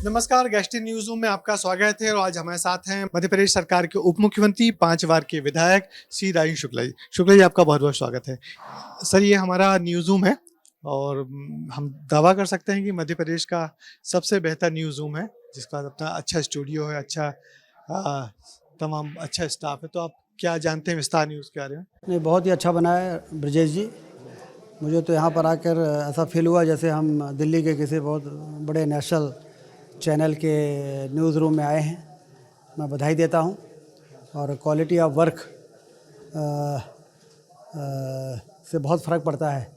नमस्कार, गैस्ट्री news room में आपका स्वागत है और आज हमारे साथ हैं मध्य प्रदेश सरकार के उप मुख्यमंत्री 5 बार के विधायक श्री राजेंद्र शुक्ला जी। शुक्ला जी, आपका बहुत बहुत स्वागत है। सर, ये हमारा न्यूज रूम है और हम दावा कर सकते हैं कि मध्य प्रदेश का सबसे बेहतर न्यूज रूम है, जिसका अपना अच्छा स्टूडियो है, तमाम अच्छा स्टाफ है। तो आप क्या जानते हैं विस्तार न्यूज़ के बारे में? नहीं, बहुत ही अच्छा बना है ब्रजेश जी। मुझे तो यहाँ पर आकर ऐसा फील हुआ जैसे हम दिल्ली के किसी बहुत बड़े नेशनल चैनल के न्यूज़ रूम में आए हैं। मैं बधाई देता हूँ और क्वालिटी ऑफ वर्क से बहुत फ़र्क पड़ता है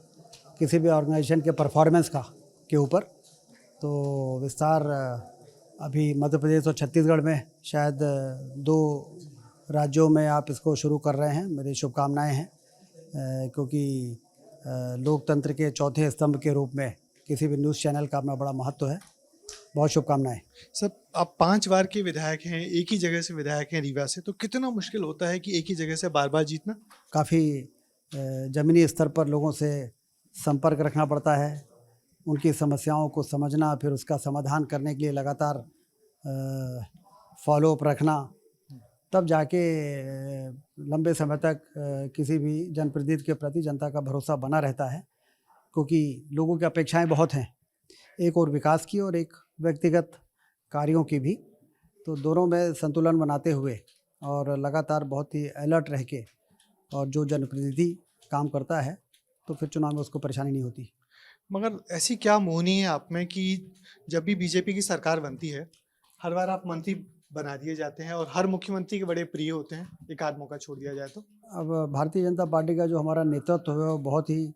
किसी भी ऑर्गेनाइजेशन के परफॉर्मेंस के ऊपर। तो विस्तार अभी मध्य प्रदेश और छत्तीसगढ़ में शायद 2 राज्यों में आप इसको शुरू कर रहे हैं। मेरी शुभकामनाएं हैं, क्योंकि लोकतंत्र के चौथे स्तंभ के रूप में किसी भी न्यूज़ चैनल का अपना बड़ा महत्व है। बहुत शुभकामनाएं। सर, आप 5 बार के विधायक हैं, एक ही जगह से विधायक हैं रीवा से, तो कितना मुश्किल होता है कि एक ही जगह से बार बार जीतना? काफ़ी ज़मीनी स्तर पर लोगों से संपर्क रखना पड़ता है, उनकी समस्याओं को समझना, फिर उसका समाधान करने के लिए लगातार फॉलोअप रखना, तब जाके लंबे समय तक किसी भी जनप्रतिनिधि के प्रति जनता का भरोसा बना रहता है। क्योंकि लोगों की अपेक्षाएं बहुत हैं, एक और विकास की और एक व्यक्तिगत कार्यों की भी। तो दोनों में संतुलन बनाते हुए और लगातार बहुत ही अलर्ट रह के और जो जनप्रतिनिधि काम करता है तो फिर चुनाव में उसको परेशानी नहीं होती। मगर ऐसी क्या मोहनी है आप में कि जब भी बीजेपी की सरकार बनती है, हर बार आप मंत्री बना दिए जाते हैं और हर मुख्यमंत्री के बड़े प्रिय होते हैं, एक आध मौका छोड़ दिया जाए तो? अब भारतीय जनता पार्टी का जो हमारा नेतृत्व है वो बहुत ही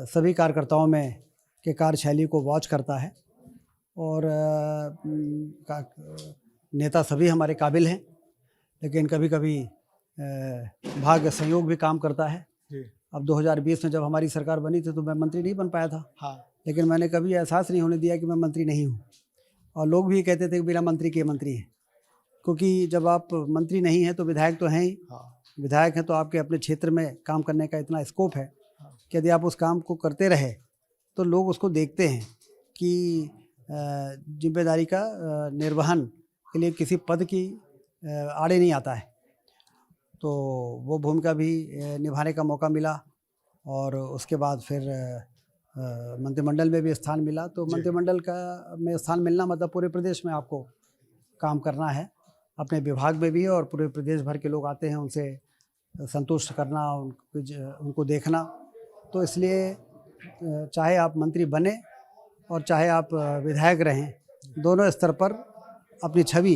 सभी कार्यकर्ताओं में के कार्यशैली को वॉच करता है और नेता सभी हमारे काबिल हैं, लेकिन कभी कभी भाग्य संयोग भी काम करता है। अब 2020 में जब हमारी सरकार बनी थी तो मैं मंत्री नहीं बन पाया था। हाँ। लेकिन मैंने कभी एहसास नहीं होने दिया कि मैं मंत्री नहीं हूँ, और लोग भी कहते थे कि बिना मंत्री के मंत्री हैं। क्योंकि जब आप मंत्री नहीं हैं तो विधायक तो हैं ही। हाँ। विधायक हैं तो आपके अपने क्षेत्र में काम करने का इतना स्कोप है कि यदि आप उस काम को करते रहे तो लोग उसको देखते हैं कि जिम्मेदारी का निर्वहन के लिए किसी पद की आड़े नहीं आता है। तो वो भूमिका भी निभाने का मौका मिला और उसके बाद फिर मंत्रिमंडल में भी स्थान मिला। तो मंत्रिमंडल में स्थान मिलना मतलब पूरे प्रदेश में आपको काम करना है, अपने विभाग में भी, और पूरे प्रदेश भर के लोग आते हैं, उनसे संतुष्ट करना, उनको देखना। तो इसलिए चाहे आप मंत्री बने और चाहे आप विधायक रहें, दोनों स्तर पर अपनी छवि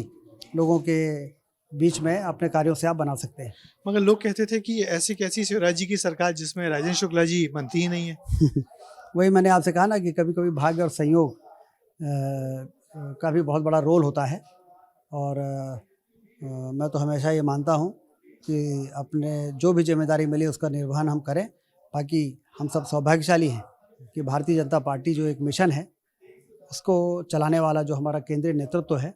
लोगों के बीच में अपने कार्यों से आप बना सकते हैं। मगर लोग कहते थे कि ऐसी कैसी शिवराज जी की सरकार जिसमें राजेंद्र शुक्ला जी मंत्री ही नहीं है। वही मैंने आपसे कहा ना कि कभी कभी भाग्य और संयोग का भी बहुत बड़ा रोल होता है। और मैं तो हमेशा ये मानता हूँ कि अपने जो भी जिम्मेदारी मिली उसका निर्वहन हम करें। बाकी हम सब सौभाग्यशाली हैं कि भारतीय जनता पार्टी जो एक मिशन है उसको चलाने वाला जो हमारा केंद्रीय नेतृत्व है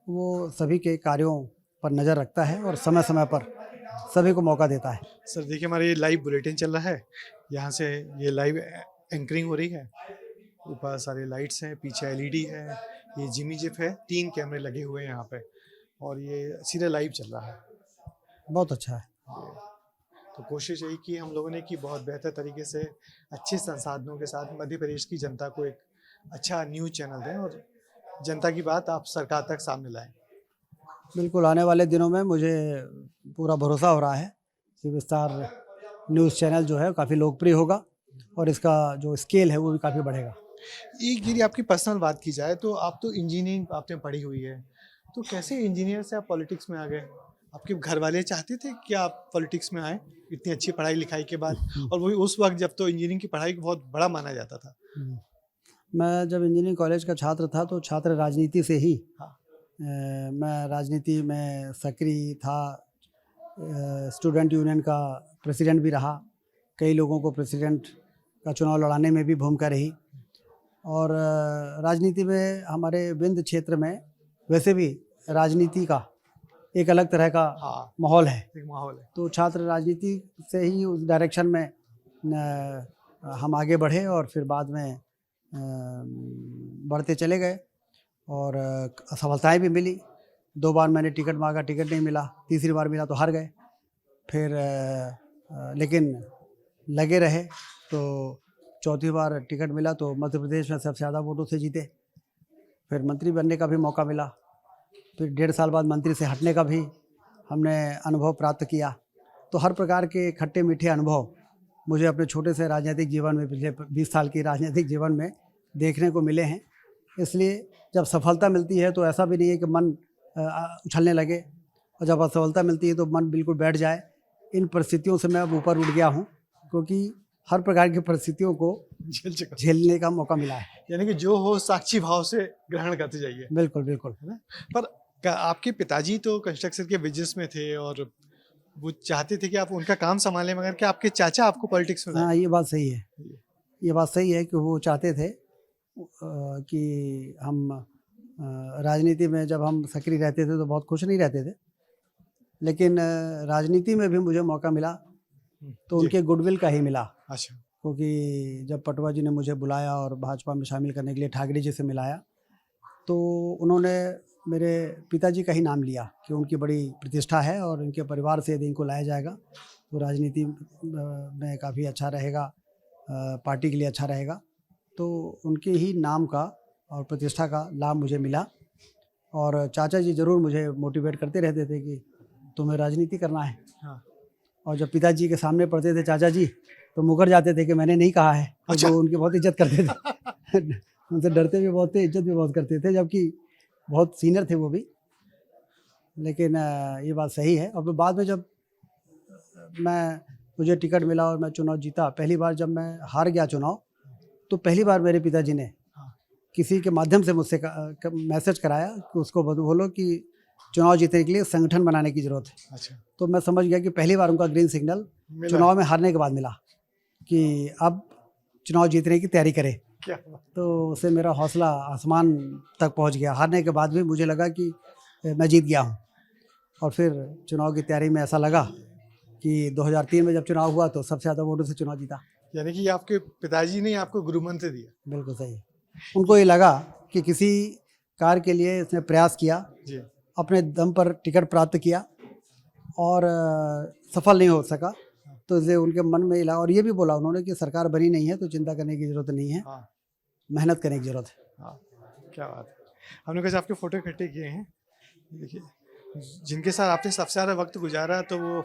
वो सभी के कार्यों पर नज़र रखता है और समय समय पर सभी को मौका देता है। सर देखिए, हमारा ये लाइव बुलेटिन चल रहा है, यहाँ से ये लाइव एंकरिंग हो रही है। ऊपर सारे लाइट्स हैं, पीछे एलईडी है, ये जिमी जिप है, 3 कैमरे लगे हुए हैं यहाँ पे और ये सीधे लाइव चल रहा है। बहुत अच्छा है। तो कोशिश यही की हम लोगों ने कि बहुत बेहतर तरीके से अच्छे संसाधनों के साथ मध्य प्रदेश की जनता को एक अच्छा न्यूज़ चैनल दें और जनता की बात आप सरकार तक सामने लाएं। बिल्कुल, आने वाले दिनों में मुझे पूरा भरोसा हो रहा है कि विस्तार न्यूज़ चैनल जो है काफ़ी लोकप्रिय होगा और इसका जो स्केल है वो भी काफ़ी बढ़ेगा। एक यदि आपकी पर्सनल बात की जाए तो आप तो इंजीनियरिंग आपने पढ़ी हुई है, तो कैसे इंजीनियर से आप पॉलिटिक्स में आ गए? आपके घर वाले चाहते थे कि आप पॉलिटिक्स में आएँ इतनी अच्छी पढ़ाई लिखाई के बाद? और वही उस वक्त जब तो इंजीनियरिंग की पढ़ाई को बहुत बड़ा माना जाता था। मैं जब इंजीनियरिंग कॉलेज का छात्र था तो छात्र राजनीति से ही मैं राजनीति में सक्रिय था। स्टूडेंट यूनियन का प्रेसिडेंट भी रहा, कई लोगों को प्रेसिडेंट का चुनाव लड़ाने में भी भूमिका रही। और राजनीति में हमारे विंध्य क्षेत्र में वैसे भी राजनीति का एक अलग तरह का माहौल है। एक माहौल है। तो छात्र राजनीति से ही उस डायरेक्शन में हम आगे बढ़े और फिर बाद में बढ़ते चले गए और सफलताएं भी मिली। 2 बार मैंने टिकट मांगा, टिकट नहीं मिला, तीसरी बार मिला तो हार गए। फिर लेकिन लगे रहे तो चौथी बार टिकट मिला तो मध्य प्रदेश में सबसे ज़्यादा वोटों से जीते। फिर मंत्री बनने का भी मौका मिला। फिर 1.5 साल बाद मंत्री से हटने का भी हमने अनुभव प्राप्त किया। तो हर प्रकार के खट्टे मीठे अनुभव मुझे अपने छोटे से राजनीतिक जीवन में, पिछले 20 साल की राजनीतिक जीवन में देखने को मिले हैं। इसलिए जब सफलता मिलती है तो ऐसा भी नहीं है कि मन उछलने लगे, और जब असफलता मिलती है तो मन बिल्कुल बैठ जाए। इन परिस्थितियों से मैं अब ऊपर उठ गया हूँ, क्योंकि हर प्रकार की परिस्थितियों को झेलने का मौका मिला है। यानी कि जो हो साक्षी भाव से ग्रहण करते जाइए। बिल्कुल बिल्कुल। पर आपके पिताजी तो कंस्ट्रक्शन के बिजनेस में थे और वो चाहते थे कि आप उनका काम संभालें, मगर क्या आपके चाचा आपको पॉलिटिक्स में? हाँ, ये बात सही है। ये बात सही है कि वो चाहते थे कि हम राजनीति में जब हम सक्रिय रहते थे तो बहुत खुश नहीं रहते थे, लेकिन राजनीति में भी मुझे मौका मिला तो उनके गुडविल का ही मिला। अच्छा। क्योंकि जब पटवा जी ने मुझे बुलाया और भाजपा में शामिल करने के लिए ठाकरे जी से मिलाया, तो उन्होंने मेरे पिताजी का ही नाम लिया कि उनकी बड़ी प्रतिष्ठा है और इनके परिवार से यदि इनको लाया जाएगा तो राजनीति में काफ़ी अच्छा रहेगा, पार्टी के लिए अच्छा रहेगा। तो उनके ही नाम का और प्रतिष्ठा का लाभ मुझे मिला। और चाचा जी ज़रूर मुझे मोटिवेट करते रहते थे कि तुम्हें राजनीति करना है। हाँ। और जब पिताजी के सामने पढ़ते थे चाचा जी तो मुकर जाते थे कि मैंने नहीं कहा है। अच्छा। तो वो उनकी बहुत इज्जत करते थे उनसे डरते भी बहुत थे, इज्जत भी बहुत करते थे, जबकि बहुत सीनियर थे वो भी। लेकिन ये बात सही है। और बाद में जब मुझे टिकट मिला और मैं चुनाव जीता, पहली बार जब मैं हार गया चुनाव, तो पहली बार मेरे पिताजी ने किसी के माध्यम से मुझसे मैसेज कराया कि उसको बोलो कि चुनाव जीतने के लिए संगठन बनाने की ज़रूरत है। अच्छा। तो मैं समझ गया कि पहली बार उनका ग्रीन सिग्नल चुनाव में हारने के बाद मिला कि अब चुनाव जीतने की तैयारी करें। क्या? तो उससे मेरा हौसला आसमान तक पहुंच गया। हारने के बाद भी मुझे लगा कि मैं जीत गया हूं। और फिर चुनाव की तैयारी में ऐसा लगा कि 2003 में जब चुनाव हुआ तो सबसे ज़्यादा वोटों से चुनाव जीता। यानी कि आपके पिताजी ने आपको गुरु मंत्र दिया। बिल्कुल सही। उनको ये लगा कि किसी कार्य के लिए इसने प्रयास किया जी। अपने दम पर टिकट प्राप्त किया और सफल नहीं हो सका, तो इसलिए उनके मन में लगा। और ये भी बोला उन्होंने कि सरकार बनी नहीं है तो चिंता करने की ज़रूरत नहीं है। हाँ। मेहनत करने की ज़रूरत है। हाँ, क्या बात है। हमने कुछ आपके फ़ोटो इकट्ठे किए हैं, देखिए, जिनके साथ आपने सबसे ज़्यादा वक्त गुजारा तो वो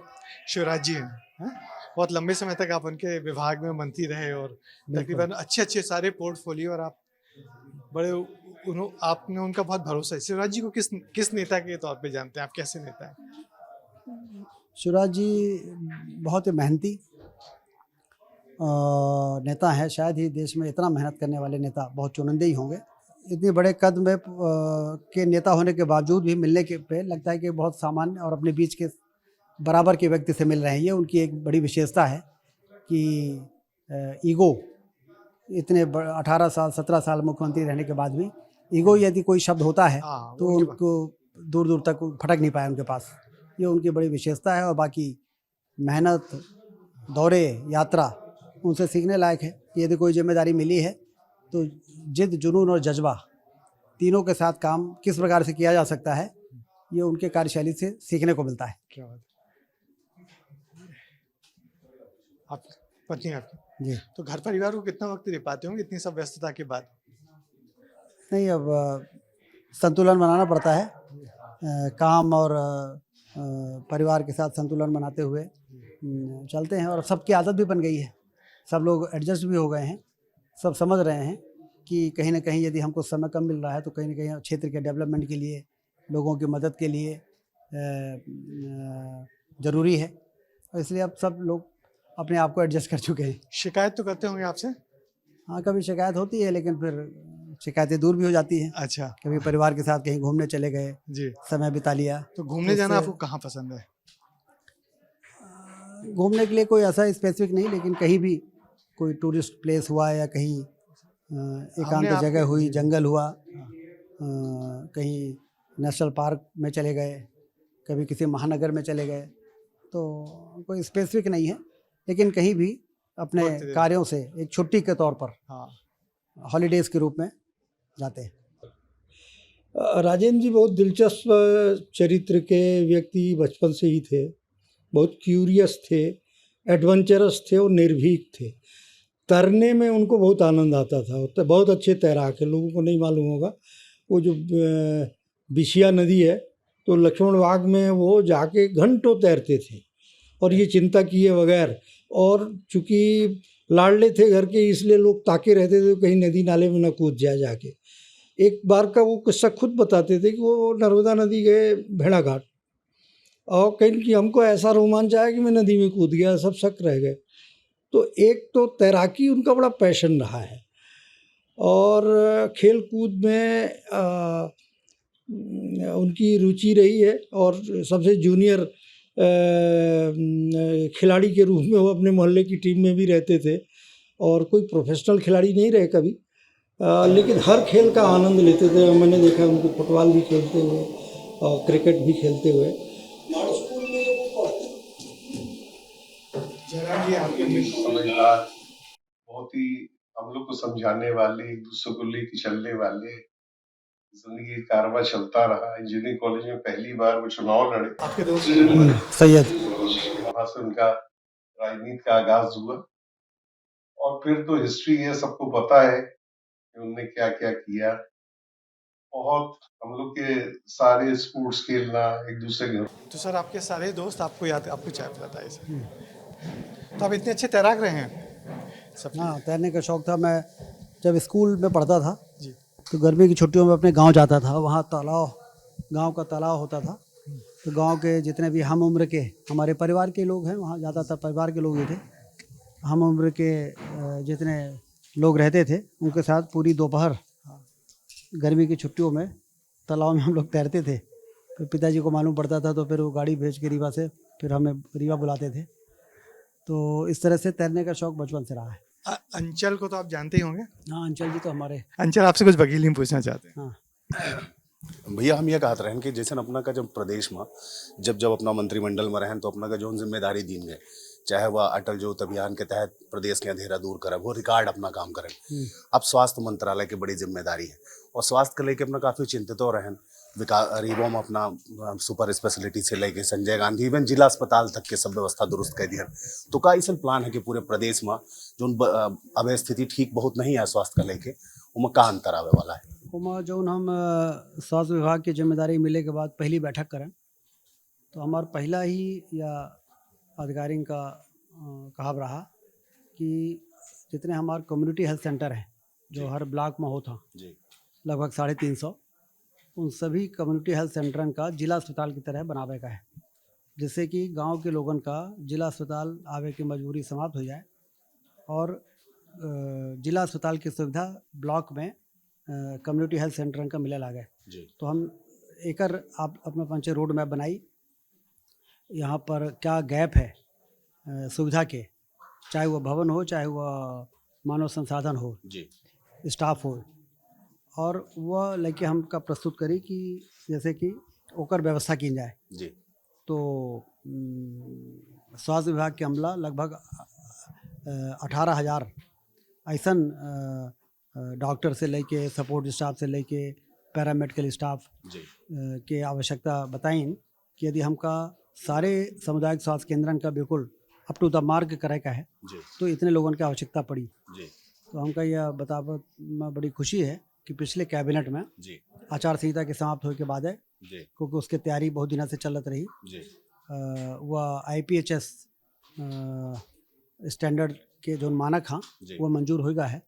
शिवराज जी हैं। बहुत लंबे समय तक आप उनके विभाग में मंत्री रहे और तकरीबन अच्छे सारे पोर्टफोलियो, और आप बड़े आपने उनका बहुत भरोसा है। शिवराज जी को किस नेता के तौर पे जानते हैं आप? कैसे नेता हैं? शिवराज जी बहुत ही मेहनती नेता हैं। शायद ही देश में इतना मेहनत करने वाले नेता बहुत चुनिंदे ही होंगे। इतने बड़े कद में के नेता होने के बावजूद भी मिलने के पे लगता है कि बहुत सामान्य और अपने बीच के बराबर के व्यक्ति से मिल रहे हैं। ये उनकी एक बड़ी विशेषता है कि ईगो, इतने 18 साल 17 साल मुख्यमंत्री रहने के बाद भी ईगो यदि कोई शब्द होता है तो उनको दूर दूर तक फटक नहीं पाया उनके पास। ये उनकी बड़ी विशेषता है। और बाकी मेहनत, दौरे, यात्रा उनसे सीखने लायक है कि यदि कोई जिम्मेदारी मिली है तो जिद, जुनून और जज्बा तीनों के साथ काम किस प्रकार से किया जा सकता है, ये उनके कार्यशैली से सीखने को मिलता है। क्या बात है। आप पत्नी आपकी जी। तो घर परिवार को कितना वक्त दे पाते होंगे इतनी सब व्यस्तता के बाद? नहीं, अब संतुलन बनाना पड़ता है। काम और परिवार के साथ संतुलन बनाते हुए चलते हैं। और सबकी आदत भी बन गई है, सब लोग एडजस्ट भी हो गए हैं। सब समझ रहे हैं कि कहीं ना कहीं यदि हमको समय कम मिल रहा है तो कहीं ना कहीं क्षेत्र के डेवलपमेंट के लिए, लोगों की मदद के लिए ज़रूरी है। इसलिए अब सब लोग अपने आप को एडजस्ट कर चुके हैं। शिकायत तो करते होंगे आपसे? हाँ, कभी शिकायत होती है, लेकिन फिर शिकायतें दूर भी हो जाती हैं। अच्छा। कभी परिवार के साथ कहीं घूमने चले गए, जी, समय बिता लिया। तो घूमने जाना आपको कहाँ पसंद है? घूमने के लिए कोई ऐसा स्पेसिफिक नहीं, लेकिन कहीं भी कोई टूरिस्ट प्लेस हुआ या कहीं एकांत जगह हुई, जंगल हुआ, कहीं नेशनल पार्क में चले गए, कभी किसी महानगर में चले गए, तो कोई स्पेसिफिक नहीं है। लेकिन कहीं भी अपने कार्यों से एक छुट्टी के तौर पर हाँ, हॉलीडेज़ के रूप में जाते हैं। राजेंद्र जी बहुत दिलचस्प चरित्र के व्यक्ति बचपन से ही थे। बहुत क्यूरियस थे, एडवेंचरस थे और निर्भीक थे। तैरने में उनको बहुत आनंद आता था। तो बहुत अच्छे तैराक है, लोगों को नहीं मालूम होगा। वो जो बिशिया नदी है तो लक्ष्मण बाग में वो जाके घंटों तैरते थे और ये चिंता किए बगैर। और चूँकि लाडले थे घर के, इसलिए लोग ताके रहते थे कहीं नदी नाले में न कूद जाए जाके। एक बार का वो किस्सा खुद बताते थे कि वो नर्मदा नदी गए भेड़ाघाट और कहीं कि हमको ऐसा रोमांच आया कि मैं नदी में कूद गया, सब शक रह गए। तो एक तो तैराकी उनका बड़ा पैशन रहा है और खेल कूद में उनकी रुचि रही है। और सबसे जूनियर खिलाड़ी के रूप में वो अपने मोहल्ले की टीम में भी रहते थे और कोई प्रोफेशनल खिलाड़ी नहीं रहे कभी, लेकिन हर खेल का आनंद लेते थे। मैंने देखा उनको फुटबॉल भी खेलते हुए और क्रिकेट भी खेलते हुए। समझदार, बहुत ही हम लोग को समझाने वाले, एक दूसरे को लेके चलने वाले, जिंदगी का कारवां चलता रहा। इंजीनियरिंग कॉलेज में पहली बार वो चुनाव लड़े, आपके दोस्त सैयद वहां से उनका राजनीति का आगाज हुआ और फिर तो हिस्ट्री है, सबको पता है कि उनने क्या क्या किया। बहुत हम लोग के सारे स्पोर्ट्स खेलना एक दूसरे के। तो सर आपके सारे दोस्त आपको याद, आपको चाय पिलाता है सर। तो आप इतने अच्छे तैराक रहे हैं सब। हाँ, तैरने का शौक़ था। मैं जब स्कूल में पढ़ता था जी। तो गर्मी की छुट्टियों में अपने गांव जाता था। वहाँ तालाब, गांव का तालाब होता था। तो गांव के जितने भी हम उम्र के हमारे परिवार के लोग हैं वहाँ जाता था। परिवार के लोग ही थे। हम उम्र के जितने लोग रहते थे उनके साथ पूरी दोपहर गर्मी की छुट्टियों में तालाब में हम लोग तैरते थे। फिर पिताजी को मालूम पड़ता था तो फिर वो गाड़ी भेज के रीवा से फिर हमें रीवा बुलाते थे। तो इस तरह से तैरने का शौक़ बचपन से रहा है। अंचल को तो आप जानते ही होंगे। हाँ, अंचल जी तो हमारे। अंचल आपसे कुछ वकील नहीं पूछना चाहते हैं। हाँ भैया हम ये कहते रहें कि जैसे अपना का जब प्रदेश में जब अपना मंत्रिमंडल में रहें तो अपना का जो जिम्मेदारी दीन गए, चाहे वह अटल ज्योत अभियान के तहत प्रदेश के अंधेरा दूर करे, वो रिकॉर्ड अपना काम करें। अब स्वास्थ्य मंत्रालय की बड़ी जिम्मेदारी है और स्वास्थ्य को लेकर अपना काफ़ी चिंतित हो रहें। रीवा में अपना सुपर स्पेशलिटी से लेके संजय गांधी इवन जिला अस्पताल तक के सब व्यवस्था दुरुस्त कर दिया। तो का ऐसा प्लान है कि पूरे प्रदेश में जो अब स्थिति ठीक बहुत नहीं है स्वास्थ्य का लेके, उनमें का अंतर आवे वाला है? उमा जो हम स्वास्थ्य विभाग की जिम्मेदारी मिले के बाद पहली बैठक करें तो हमारा पहला ही या अधिकारी का कहाव रहा कि जितने हमारे कम्युनिटी हेल्थ सेंटर हैं जो हर ब्लॉक में होता लगभग 350, उन सभी कम्युनिटी हेल्थ सेंटरन का जिला अस्पताल की तरह बनावे का है, जिससे कि गांव के लोगों का जिला अस्पताल आवे की मजबूरी समाप्त हो जाए और जिला अस्पताल की सुविधा ब्लॉक में कम्युनिटी हेल्थ सेंटर का मिले लागे। तो हम एकर आप अपना पंचे रोड मैप बनाई, यहाँ पर क्या गैप है सुविधा के, चाहे वह भवन हो, चाहे वह मानव संसाधन हो, स्टाफ हो, और वह लेके हम का प्रस्तुत करी कि जैसे कि ओकर व्यवस्था की जाए। तो स्वास्थ्य विभाग के अमला लगभग 18,000 ऐसा डॉक्टर से लेके सपोर्ट स्टाफ से लेके पैरामेडिकल स्टाफ के आवश्यकता बताई कि यदि हमका सारे सामुदायिक स्वास्थ्य केंद्रन का बिल्कुल अप टू द मार्क करे का है तो इतने लोगों की आवश्यकता पड़ी। तो हमका यह बतावत में बड़ी खुशी है कि पिछले कैबिनेट में आचार संहिता के समाप्त होने के बाद है, क्योंकि उसकी तैयारी बहुत दिनों से चलत रही, वह IPHS स्टैंडर्ड के जो मानक हाँ वो मंजूर हो गया है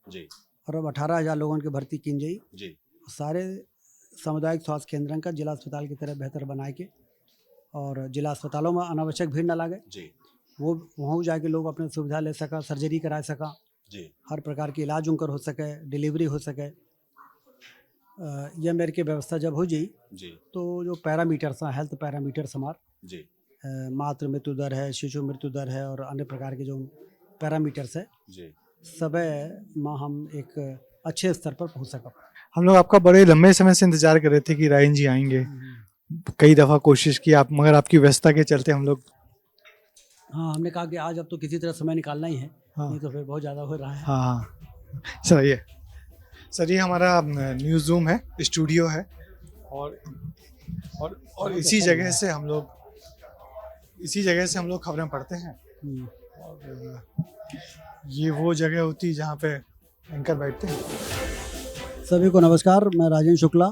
और अब 18,000 लोगों की भर्ती की जाई। सारे सामुदायिक स्वास्थ्य केंद्रों का जिला अस्पताल की तरह बेहतर बनाए के और जिला अस्पतालों में अनावश्यक भीड़ न लगे, वो वहाँ जाके लोग अपने सुविधा ले सका, सर्जरी करा सका, हर प्रकार की इलाज उनकर हो सके, डिलीवरी हो सके। यह मेरे की व्यवस्था जब हो जाई तो जो पैरामीटर्स हैं, हेल्थ पैरामीटर्स हमारे मातृ मृत्यु दर है, शिशु मृत्यु दर है और अन्य प्रकार के जो पैरामीटर्स है सब माँ हम एक अच्छे स्तर पर पहुँच सका। हम लोग आपका बड़े लंबे समय से इंतजार कर रहे थे कि रायन जी आएंगे, कई दफ़ा कोशिश की आप, मगर आपकी व्यस्तता के चलते हम लोग हमने कहा कि आज अब तो किसी तरह समय निकालना ही है, नहीं तो फिर बहुत ज़्यादा हो रहा है। चलिए सर ये हमारा न्यूज़ रूम है, स्टूडियो है और और इसी जगह से हम लोग खबरें पढ़ते हैं। और ये वो जगह होती है जहाँ पे एंकर बैठते हैं। सभी को नमस्कार, मैं राजेंद्र शुक्ला।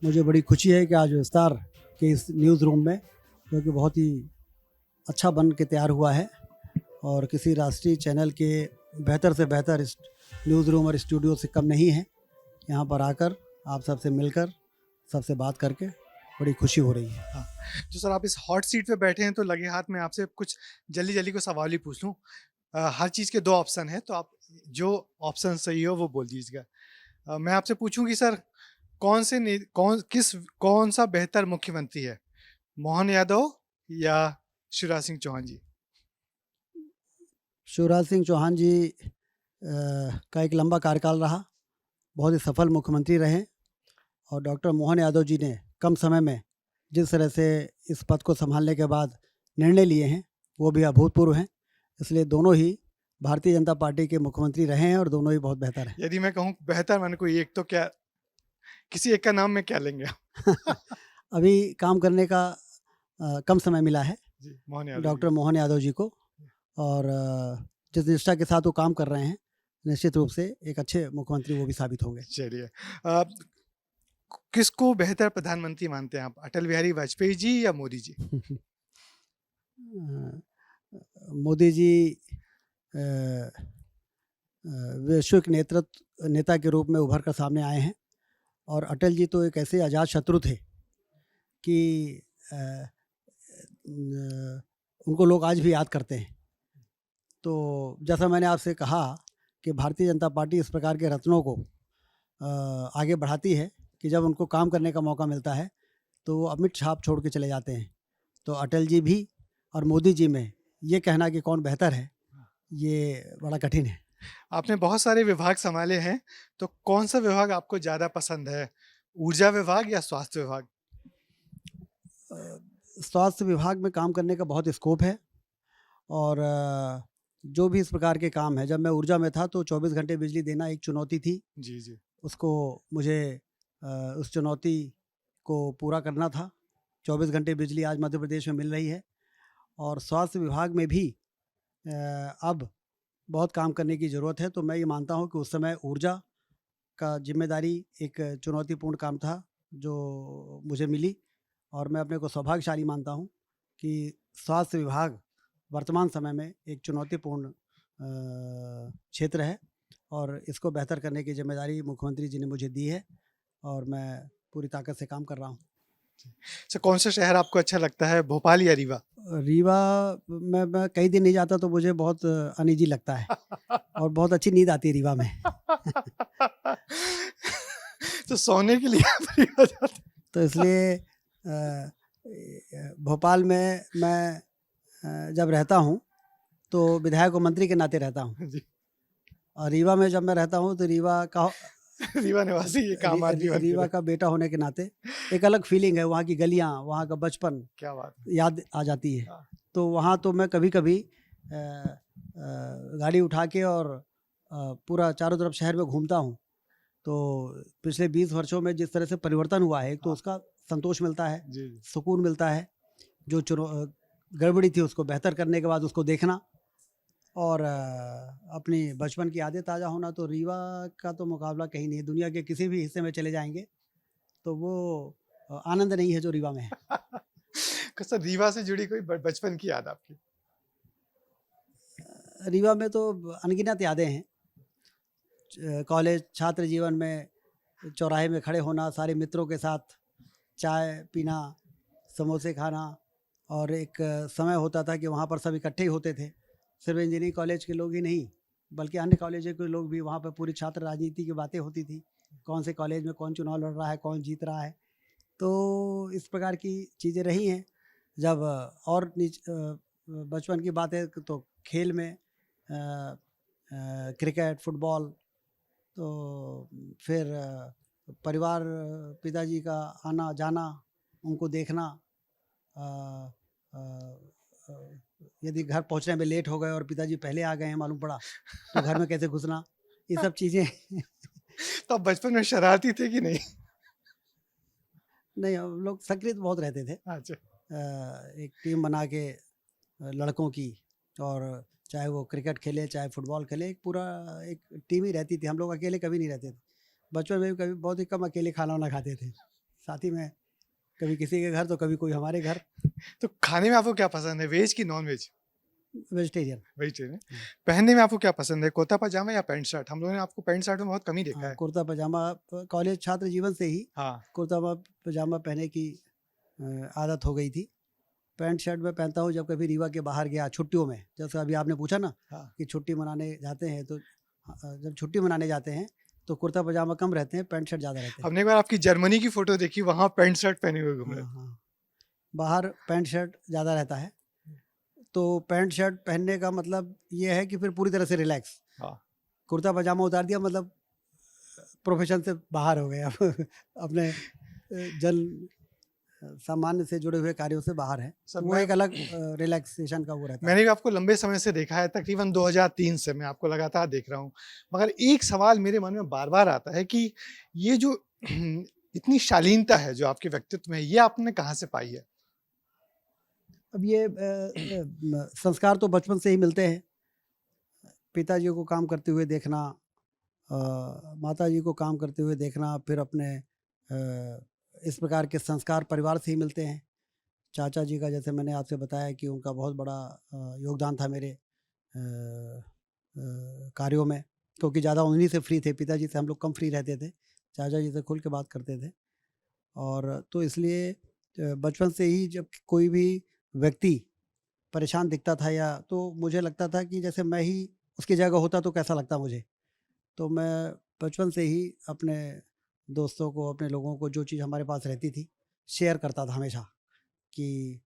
मुझे बड़ी खुशी है कि आज विस्तार के इस न्यूज़ रूम में, जो कि बहुत ही अच्छा बन के तैयार हुआ है और किसी राष्ट्रीय चैनल के बेहतर से बेहतर इस न्यूज़ रूम और स्टूडियो से कम नहीं है। यहाँ पर आकर आप सबसे मिलकर, सबसे बात करके बड़ी खुशी हो रही है। तो सर आप इस हॉट सीट पे बैठे हैं तो लगे हाथ में आपसे कुछ जल्दी को सवाल ही पूछ लूँ। हर चीज़ के 2 ऑप्शन हैं, तो आप जो ऑप्शन सही हो वो बोल दीजिएगा। मैं आपसे पूछूं कि सर कौन सा बेहतर मुख्यमंत्री है, मोहन यादव या शिवराज सिंह चौहान जी? शिवराज सिंह चौहान जी का एक लंबा कार्यकाल रहा, बहुत ही सफल मुख्यमंत्री रहे और डॉक्टर मोहन यादव जी ने कम समय में जिस तरह से इस पद को संभालने के बाद निर्णय लिए हैं वो भी अभूतपूर्व हैं। इसलिए दोनों ही भारतीय जनता पार्टी के मुख्यमंत्री रहे हैं और दोनों ही बहुत बेहतर हैं। यदि मैं कहूँ बेहतर, मैंने कोई एक, तो क्या किसी एक का नाम में क्या लेंगे आप? अभी काम करने का कम समय मिला है जी, मोहन यादव डॉक्टर मोहन यादव जी को, और जिस निष्ठा के साथ वो काम कर रहे हैं निश्चित रूप से एक अच्छे मुख्यमंत्री वो भी साबित होंगे। चलिए, किसको बेहतर प्रधानमंत्री मानते हैं आप, अटल बिहारी वाजपेयी जी या मोदी जी? मोदी जी वैश्विक नेता के रूप में उभर कर सामने आए हैं और अटल जी तो एक ऐसे अजात शत्रु थे कि उनको लोग आज भी याद करते हैं। तो जैसा मैंने आपसे कहा कि भारतीय जनता पार्टी इस प्रकार के रत्नों को आगे बढ़ाती है कि जब उनको काम करने का मौका मिलता है तो वो अमिट छाप छोड़ के चले जाते हैं। तो अटल जी भी और मोदी जी में ये कहना कि कौन बेहतर है, ये बड़ा कठिन है। आपने बहुत सारे विभाग संभाले हैं, तो कौन सा विभाग आपको ज़्यादा पसंद है, ऊर्जा विभाग या स्वास्थ्य विभाग? स्वास्थ्य विभाग में काम करने का बहुत स्कोप है और जो भी इस प्रकार के काम है, जब मैं ऊर्जा में था तो 24 घंटे बिजली देना एक चुनौती थी। जी। उसको मुझे उस चुनौती को पूरा करना था। 24 घंटे बिजली आज मध्य प्रदेश में मिल रही है और स्वास्थ्य विभाग में भी अब बहुत काम करने की ज़रूरत है। तो मैं ये मानता हूँ कि उस समय ऊर्जा का जिम्मेदारी एक चुनौतीपूर्ण काम था जो मुझे मिली और मैं अपने को सौभाग्यशाली मानता हूँ कि स्वास्थ्य विभाग वर्तमान समय में एक चुनौतीपूर्ण क्षेत्र है और इसको बेहतर करने की जिम्मेदारी मुख्यमंत्री जी ने मुझे दी है और मैं पूरी ताकत से काम कर रहा हूँ। सर कौन सा शहर आपको अच्छा लगता है, भोपाल या रीवा? रीवा मैं कई दिन नहीं जाता तो मुझे बहुत अनईजी लगता है और बहुत अच्छी नींद आती है रीवा में। तो सोने के लिए आप रीवा जाते हैं? तो इसलिए भोपाल में मैं जब रहता हूँ तो विधायक और मंत्री के नाते रहता हूँ जी। और रीवा में जब मैं रहता हूँ तो रीवा निवासी, ये काम आदमी बन रीवा का बेटा होने के नाते एक अलग फीलिंग है। वहाँ की गलियाँ, वहाँ का बचपन, क्या बात याद आ जाती है। हाँ। तो वहाँ तो मैं कभी कभी गाड़ी उठा के और पूरा चारों तरफ शहर में घूमता हूँ। तो पिछले 20 वर्षों में जिस तरह से परिवर्तन हुआ है, एक तो उसका संतोष मिलता है, जी। सुकून मिलता है। जो गड़बड़ी थी उसको बेहतर करने के बाद उसको देखना और अपनी बचपन की यादें ताज़ा होना, तो रीवा का तो मुकाबला कहीं नहीं है। दुनिया के किसी भी हिस्से में चले जाएंगे तो वो आनंद नहीं है जो रीवा में है। सर रीवा से जुड़ी कोई बचपन की याद आपकी? रीवा में तो अनगिनत यादें हैं। कॉलेज छात्र जीवन में चौराहे में खड़े होना, सारे मित्रों के साथ चाय पीना, समोसे खाना, और एक समय होता था कि वहाँ पर सब इकट्ठे ही होते थे। सिर्फ इंजीनियरिंग कॉलेज के लोग ही नहीं बल्कि अन्य कॉलेजों के लोग भी, वहाँ पर पूरी छात्र राजनीति की बातें होती थी। कौन से कॉलेज में कौन चुनाव लड़ रहा है, कौन जीत रहा है। तो इस प्रकार की चीज़ें रही हैं। जब और बचपन की बात है तो खेल में क्रिकेट, फुटबॉल, तो फिर परिवार, पिताजी का आना जाना, उनको देखना, यदि घर पहुंचने में लेट हो गए और पिताजी पहले आ गए हैं मालूम पड़ा तो घर में कैसे घुसना, ये सब चीज़ें। तो आप बचपन में शरारती थे कि नहीं? नहीं, हम लोग सक्रिय तो बहुत रहते थे। अच्छा। एक टीम बना के लड़कों की, और चाहे वो क्रिकेट खेले चाहे फुटबॉल खेले, एक पूरा एक टीम ही रहती थी। हम लोग अकेले कभी नहीं रहते थे। बचपन में भी कभी बहुत ही कम अकेले खाना वाना खाते थे, साथ ही में कभी किसी के घर तो कभी कोई हमारे घर। तो खाने में आपको क्या पसंद है, वेज की नॉन वेज? वेजिटेरियन। वेजिटेरियन। पहनने में आपको क्या पसंद है, कुर्ता पजामा या पैंट शर्ट? हम लोगों ने आपको पैंट शर्ट में बहुत कम ही देखा है। कुर्ता पजामा, कॉलेज छात्र जीवन से ही हाँ। कुर्ता पजामा पहने की आदत हो गई थी। पैंट शर्ट में पहनता हूँ जब कभी रीवा के बाहर गया छुट्टियों में, जैसे अभी आपने पूछा ना हाँ। कि छुट्टी मनाने जाते हैं, तो जब छुट्टी मनाने जाते हैं तो कुर्ता पजामा कम रहते हैं, पैंट शर्ट ज़्यादा रहते हैं। हमने एक बार आपकी जर्मनी की फोटो देखी, वहाँ पैंट शर्ट पहने हुए घूम रहे हाँ थे। हाँ, बाहर पैंट शर्ट ज़्यादा रहता है। तो पैंट शर्ट पहनने का मतलब ये है कि फिर पूरी तरह से रिलैक्स। हाँ। कुर्ता पजामा उतार दिया मतलब प्रोफेशन से बाहर हो गए अब अपने जन सामान्य से जुड़े हुए कार्यों से बाहर है। सर, तो वो मैं- एक अलग रिलैक्सेशन का वो रहता है। मैंने भी आपको लंबे समय से देखा है, तकरीबन 2003 से मैं आपको लगातार देख रहा हूँ। मगर एक सवाल मेरे मन में बार बार आता है कि ये जो इतनी शालीनता है जो आपके व्यक्तित्व में है, ये आपने कहाँ से पाई है? अब ये संस्कार तो बचपन से ही मिलते हैं। पिताजी को काम करते हुए देखना, माताजी को काम करते हुए देखना, फिर अपने इस प्रकार के संस्कार परिवार से ही मिलते हैं। चाचा जी का, जैसे मैंने आपसे बताया कि उनका बहुत बड़ा योगदान था मेरे कार्यों में, क्योंकि ज़्यादा उन्हीं से फ्री थे। पिताजी से हम लोग कम फ्री रहते थे, चाचा जी से खुल के बात करते थे। और तो इसलिए बचपन से ही जब कोई भी व्यक्ति परेशान दिखता था या, तो मुझे लगता था कि जैसे मैं ही उसकी जगह होता तो कैसा लगता मुझे। तो मैं बचपन से ही अपने दोस्तों को, अपने लोगों को जो चीज़ हमारे पास रहती थी शेयर करता था हमेशा, कि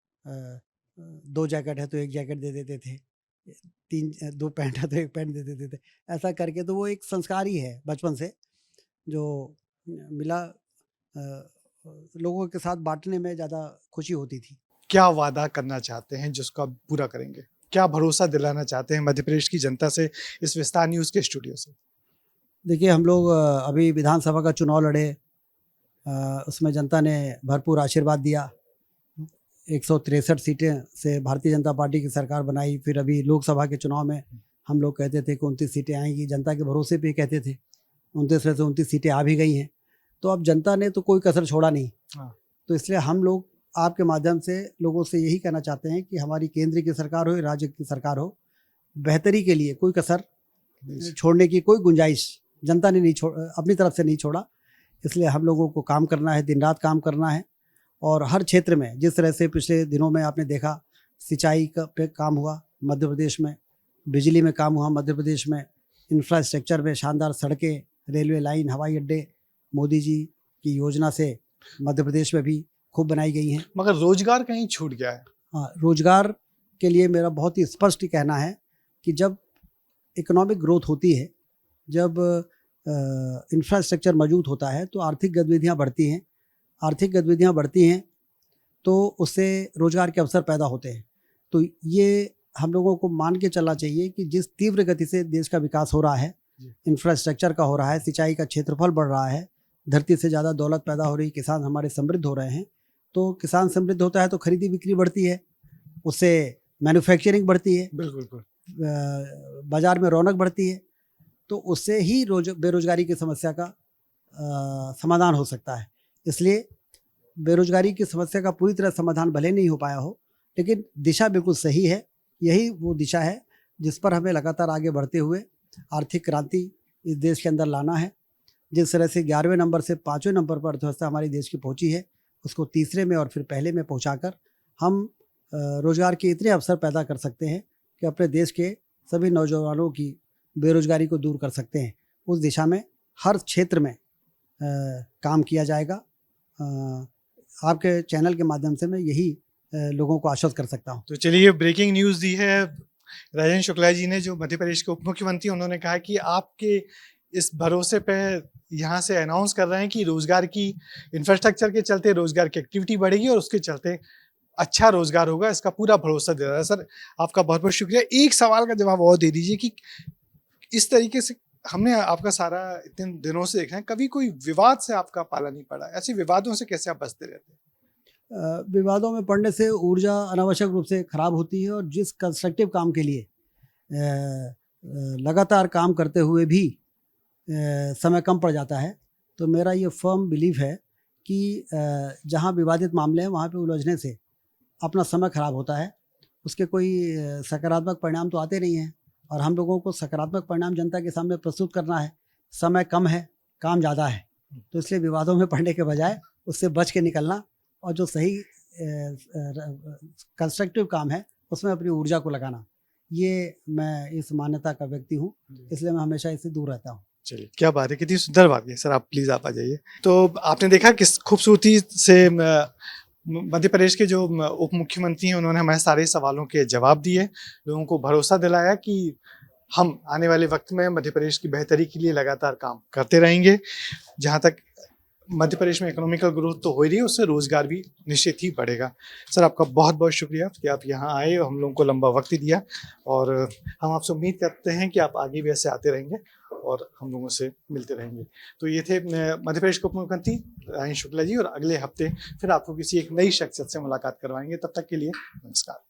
2 जैकेट है तो 1 जैकेट दे देते थे, 2 पैंट है तो 1 पैंट दे देते थे। ऐसा करके तो वो एक संस्कार ही है बचपन से जो मिला। लोगों के साथ बांटने में ज़्यादा खुशी होती थी। क्या वादा करना चाहते हैं जिसको आप पूरा करेंगे? क्या भरोसा दिलाना चाहते हैं मध्य प्रदेश की जनता से इस विस्तार न्यूज़ के स्टूडियो से? देखिए, हम लोग अभी विधानसभा का चुनाव लड़े, उसमें जनता ने भरपूर आशीर्वाद दिया। 163 सीटें से भारतीय जनता पार्टी की सरकार बनाई। फिर अभी लोकसभा के चुनाव में हम लोग कहते थे कि 29 सीटें आएंगी, जनता के भरोसे पे कहते थे। 29 में से 29 सीटें आ भी गई हैं। तो अब जनता ने तो कोई कसर छोड़ा नहीं। हाँ। तो इसलिए हम लोग आपके माध्यम से लोगों से यही कहना चाहते हैं कि हमारी केंद्र की सरकार हो या राज्य की सरकार हो, बेहतरी के लिए कोई कसर छोड़ने की कोई गुंजाइश जनता ने नहीं अपनी तरफ से नहीं छोड़ा। इसलिए हम लोगों को काम करना है, दिन रात काम करना है। और हर क्षेत्र में जिस तरह से पिछले दिनों में आपने देखा, सिंचाई का पे काम हुआ मध्य प्रदेश में, बिजली में काम हुआ मध्य प्रदेश में, इंफ्रास्ट्रक्चर में शानदार सड़कें, रेलवे लाइन, हवाई अड्डे मोदी जी की योजना से मध्य प्रदेश में भी खूब बनाई गई हैं। मगर रोजगार कहीं छूट गया है। हाँ, रोजगार के लिए मेरा बहुत ही स्पष्ट कहना है कि जब इकोनॉमिक ग्रोथ होती है, जब इंफ्रास्ट्रक्चर मौजूद होता है, तो आर्थिक गतिविधियाँ बढ़ती हैं। आर्थिक गतिविधियाँ बढ़ती हैं तो उससे रोजगार के अवसर पैदा होते हैं। तो ये हम लोगों को मान के चलना चाहिए कि जिस तीव्र गति से देश का विकास हो रहा है, इंफ्रास्ट्रक्चर का हो रहा है, सिंचाई का क्षेत्रफल बढ़ रहा है, धरती से ज़्यादा दौलत पैदा हो रही, किसान हमारे समृद्ध हो रहे हैं। तो किसान समृद्ध होता है तो खरीदी बिक्री बढ़ती है, उससे मैन्युफैक्चरिंग बढ़ती है, बिल्कुल। बाज़ार में रौनक बढ़ती है। तो उससे ही बेरोजगारी की समस्या का समाधान हो सकता है। इसलिए बेरोजगारी की समस्या का पूरी तरह समाधान भले नहीं हो पाया हो, लेकिन दिशा बिल्कुल सही है। यही वो दिशा है जिस पर हमें लगातार आगे बढ़ते हुए आर्थिक क्रांति इस देश के अंदर लाना है। जिस तरह से 11वें नंबर से 5वें नंबर पर अर्थव्यवस्था हमारी देश की पहुंची है, उसको तीसरे में और फिर पहले में पहुंचाकर हम रोजगार के इतने अवसर पैदा कर सकते हैं कि अपने देश के सभी नौजवानों की बेरोजगारी को दूर कर सकते हैं। उस दिशा में हर क्षेत्र में काम किया जाएगा। आपके चैनल के माध्यम से मैं यही लोगों को आश्वस्त कर सकता हूँ। तो चलिए, ब्रेकिंग न्यूज़ दी है राजेंद्र शुक्ला जी ने, जो मध्य प्रदेश के उप मुख्यमंत्री। उन्होंने कहा कि आपके इस भरोसे पे यहाँ से अनाउंस कर रहे हैं कि रोजगार की इंफ्रास्ट्रक्चर के चलते रोजगार की एक्टिविटी बढ़ेगी और उसके चलते अच्छा रोजगार होगा, इसका पूरा भरोसा दे रहा है। सर, आपका बहुत बहुत शुक्रिया। एक सवाल का जवाब और दे दीजिए कि इस तरीके से हमने आपका सारा इतने दिनों से देखा है, कभी कोई विवाद से आपका पाला नहीं पड़ा, ऐसे विवादों से कैसे आप बचते रहते हैं? विवादों में पड़ने से ऊर्जा अनावश्यक रूप से खराब होती है, और जिस कंस्ट्रक्टिव काम के लिए लगातार काम करते हुए भी समय कम पड़ जाता है, तो मेरा ये फर्म बिलीफ है कि जहाँ विवादित मामले हैं वहाँ पे उलझने से अपना समय खराब होता है, उसके कोई सकारात्मक परिणाम तो आते नहीं हैं, और हम लोगों को सकारात्मक परिणाम जनता के सामने प्रस्तुत करना है। समय कम है, काम ज़्यादा है, तो इसलिए विवादों में पड़ने के बजाय उससे बच के निकलना, और जो सही कंस्ट्रक्टिव काम है उसमें अपनी ऊर्जा को लगाना, ये मैं इस मान्यता का व्यक्ति हूँ, इसलिए मैं हमेशा इससे दूर रहता हूँ। चलिए, क्या बात है, कितनी सुंदर बात है सर। आप प्लीज आप आ जाइए। तो आपने देखा किस खूबसूरती से मध्य प्रदेश के जो उप मुख्यमंत्री हैं उन्होंने हमारे सारे सवालों के जवाब दिए, लोगों को भरोसा दिलाया कि हम आने वाले वक्त में मध्य प्रदेश की बेहतरी के लिए लगातार काम करते रहेंगे। जहाँ तक मध्य प्रदेश में इकोनॉमिकल ग्रोथ तो हो ही रही है, उससे रोजगार भी निश्चित ही बढ़ेगा। सर आपका बहुत बहुत शुक्रिया कि आप यहाँ आए और हम लोगों को लंबा वक्त दिया, और हम आपसे उम्मीद करते हैं कि आप आगे भी ऐसे आते रहेंगे और हम लोगों से मिलते रहेंगे। तो ये थे मध्य प्रदेश के उप मुख्यमंत्री राजेंद्र शुक्ला जी, और अगले हफ्ते फिर आपको किसी एक नई शख्सियत से मुलाकात करवाएंगे। तब तक के लिए नमस्कार।